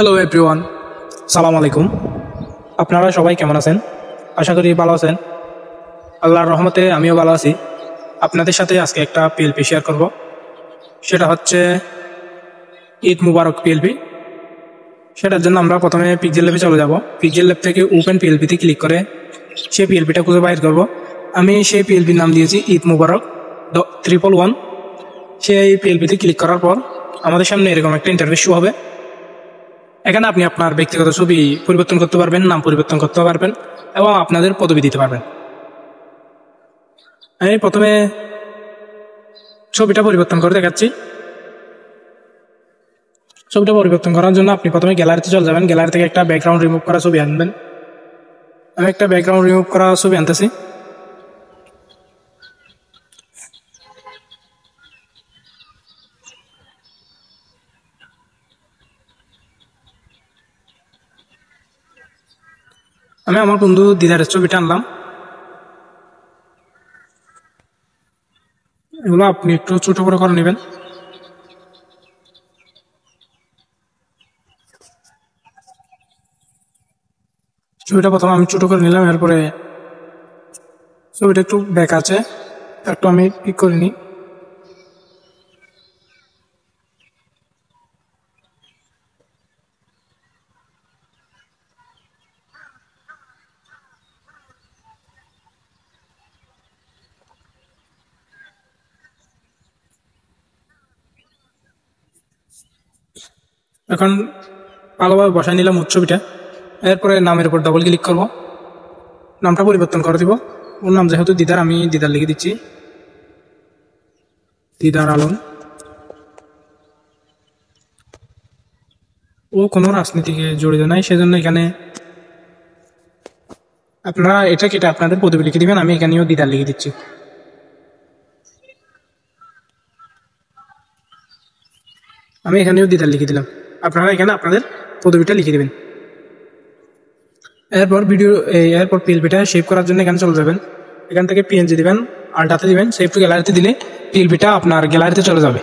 Hello everyone, সালাম আলাইকুম। আপনারা সবাই কেমন আছেন? আশা করি ভালো আছেন। আল্লাহর রহমতে আমিও ভালো আছি। আপনাদের সাথে আজকে একটা পিএলপি শেয়ার করব। সেটা হচ্ছে ঈদ মুবারক পিএলপি। সেটার জন্য আমরা প্রথমে পিক্সেল ল্যাবে চলে যাব। পিক্সেল ল্যাব থেকে ওপেন পিএলপিতে ক্লিক করে সেই পিএলপিটা খুঁজে বাইর করব। আমি সেই পিএলপির নাম দিয়েছি ঈদ মুবারক 111। সেই পিএলপিতে ক্লিক করার পর আমাদের সামনে এরকম একটা ইন্টারফেস শো হবে। এখানে আপনি আপনার ব্যক্তিগত ছবি পরিবর্তন করতে পারবেন, নাম পরিবর্তন করতে পারবেন এবং আপনাদের পদবি দিতে পারবেন। আমি প্রথমে ছবিটা পরিবর্তন করে দেখাচ্ছি। ছবিটা পরিবর্তন করার জন্য আপনি প্রথমে গ্যালারিতে চলে যাবেন। গ্যালারি থেকে একটা ব্যাকগ্রাউন্ড রিমুভ করা ছবি আনবেন। আমি একটা ব্যাকগ্রাউন্ড রিমুভ করা ছবি আনতেছি। আমি আমার বন্ধু দিদারের ছবিটা আনলাম। এগুলো আপনি একটু ছোট বড় করে নেবেন। ছবিটা প্রথমে আমি ছোট করে নিলাম। এরপরে ছবিটা একটু ব্যাক আছে, একটু আমি পিক করে নিই। এখন ভালোভাবে বসায় নিলাম ছবিটা। এরপরে নামের উপর ডবল ক্লিক করব। নামটা পরিবর্তন করে দিব। ওর নাম যেহেতু দিদার, আমি দিদার লিখে দিচ্ছি, দিদার আলম। ও কোনো রাজনীতিকে জড়িত নাই, সেজন্য এখানে আপনারা এটা কেটে আপনাদের পদবি লিখে দিবেন। আমি এখানেও দিদার লিখে দিচ্ছি। আমি এখানেও দিদার লিখে দিলাম। আপনারা এখানে আপনাদের পদবিটা লিখে দিবেন। এরপর পিএলপিটা সেভ করার জন্য এখানে চলে যাবেন। এখান থেকে পিএনজি দিবেন, আল্টাতে দিবেন, সেভ টু গ্যালারিতে দিলে পিএলপিটা আপনার গ্যালারিতে চলে যাবে।